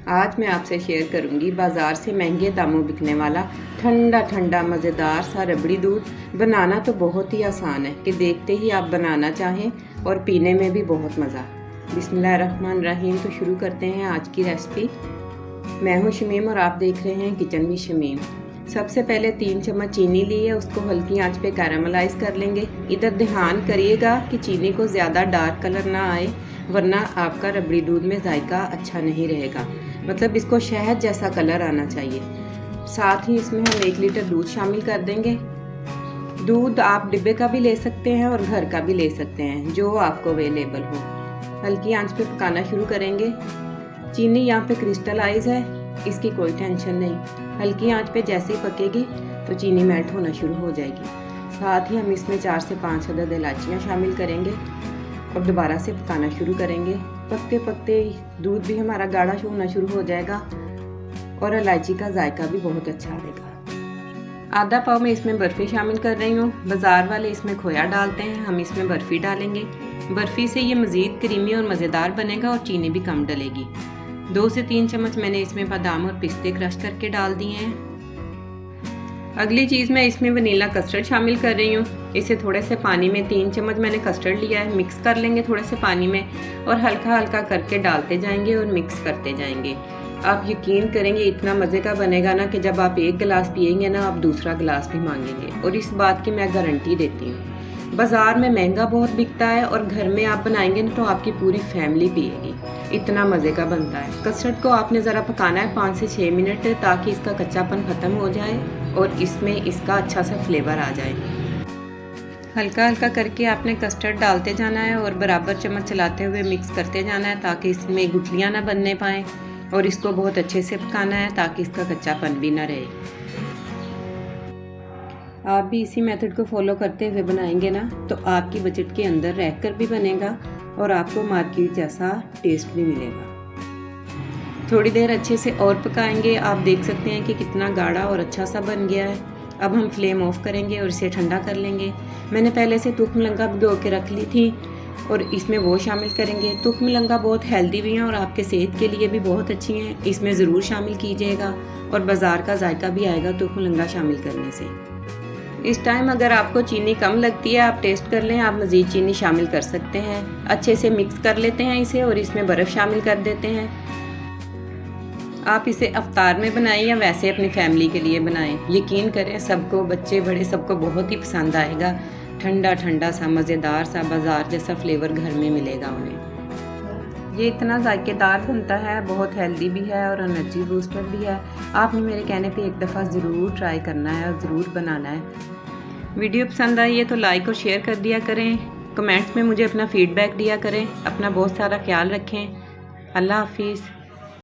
आज मैं आपसे शेयर करूंगी बाज़ार से महंगे दामों बिकने वाला ठंडा ठंडा मज़ेदार सा रबड़ी दूध। बनाना तो बहुत ही आसान है कि देखते ही आप बनाना चाहें और पीने में भी बहुत मज़ा। बिस्मिल्लाहिर्रहमानिर्रहीम। तो शुरू करते हैं आज की रेसिपी। मैं हूँ शमीम और आप देख रहे हैं किचन विद शमीम। सबसे पहले 3 चम्मच चीनी ली है, उसको हल्की आंच पे कैरामलाइज कर लेंगे। इधर ध्यान करिएगा कि चीनी को ज़्यादा डार्क कलर ना आए, वरना आपका रबड़ी दूध में जायका अच्छा नहीं रहेगा। मतलब इसको शहद जैसा कलर आना चाहिए। साथ ही इसमें हम 1 लीटर दूध शामिल कर देंगे। दूध आप डिब्बे का भी ले सकते हैं और घर का भी ले सकते हैं, जो आपको अवेलेबल हो। हल्की आंच पे पकाना शुरू करेंगे। चीनी यहाँ पे क्रिस्टलाइज है, इसकी कोई टेंशन नहीं। हल्की आंच पे जैसे ही पकेगी तो चीनी मेल्ट होना शुरू हो जाएगी। साथ ही हम इसमें 4 से 5 अदद इलायचियाँ शामिल करेंगे और दोबारा से पकाना शुरू करेंगे। पकते पकते दूध भी हमारा गाढ़ा होना शुरू हो जाएगा और इलायची का जायका भी बहुत अच्छा आएगा। आधा पाव में इसमें बर्फ़ी शामिल कर रही हूँ। बाज़ार वाले इसमें खोया डालते हैं, हम इसमें बर्फ़ी डालेंगे। बर्फ़ी से ये मज़ीद क्रीमी और मज़ेदार बनेगा और चीनी भी कम डलेगी। 2 से 3 चम्मच मैंने इसमें बादाम और पिस्ते क्रश करके डाल दिए हैं। अगली चीज़ मैं इसमें वनीला कस्टर्ड शामिल कर रही हूँ। इसे थोड़े से पानी में 3 चम्मच मैंने कस्टर्ड लिया है, मिक्स कर लेंगे थोड़े से पानी में और हल्का हल्का करके डालते जाएंगे और मिक्स करते जाएंगे। आप यकीन करेंगे इतना मज़े का बनेगा ना कि जब आप 1 गिलास पिएंगे ना, आप दूसरा गिलास भी मांगेंगे, और इस बात की मैं गारंटी देती हूँ। बाज़ार में महंगा बहुत बिकता है और घर में आप बनाएंगे ना तो आपकी पूरी फैमिली पिएगी, इतना मज़े का बनता है। कस्टर्ड को आपने ज़रा पकाना है 5 से 6 मिनट, ताकि इसका कच्चापन ख़त्म हो जाए और इसमें इसका अच्छा सा फ्लेवर आ जाए। हल्का हल्का करके आपने कस्टर्ड डालते जाना है और बराबर चम्मच चलाते हुए मिक्स करते जाना है, ताकि इसमें गुठलियाँ ना बनने पाएँ, और इसको बहुत अच्छे से पकाना है ताकि इसका कच्चापन भी ना रहे। आप भी इसी मेथड को फॉलो करते हुए बनाएंगे ना तो आपकी बजट के अंदर रहकर भी बनेगा और आपको मार्केट जैसा टेस्ट भी मिलेगा। थोड़ी देर अच्छे से और पकाएंगे। आप देख सकते हैं कि कितना गाढ़ा और अच्छा सा बन गया है। अब हम फ्लेम ऑफ करेंगे और इसे ठंडा कर लेंगे। मैंने पहले से तुख मिलंगा भिगो के रख ली थी और इसमें वो शामिल करेंगे। तुख मिलंगा बहुत हेल्दी भी हैं और आपके सेहत के लिए भी बहुत अच्छी हैं, इसमें ज़रूर शामिल कीजिएगा और बाज़ार का जायका भी आएगा तुख मिलंगा शामिल करने से। इस टाइम अगर आपको चीनी कम लगती है आप टेस्ट कर लें, आप मज़ीद चीनी शामिल कर सकते हैं। अच्छे से मिक्स कर लेते हैं इसे और इसमें बर्फ़ शामिल कर देते हैं। आप इसे अफ्तार में बनाएं या वैसे अपनी फैमिली के लिए बनाएं, यकीन करें सबको, बच्चे बड़े सबको बहुत ही पसंद आएगा। ठंडा ठंडा सा मज़ेदार सा बाज़ार जैसा फ्लेवर घर में मिलेगा उन्हें। ये इतना जायकेदार बनता है, बहुत हेल्दी भी है और एनर्जी बूस्टर भी है। आपने मेरे कहने पे एक दफ़ा ज़रूर ट्राई करना है और ज़रूर बनाना है। वीडियो पसंद आई है तो लाइक और शेयर कर दिया करें। कमेंट्स में मुझे अपना फ़ीडबैक दिया करें। अपना बहुत सारा ख्याल रखें। अल्लाह हाफिज़।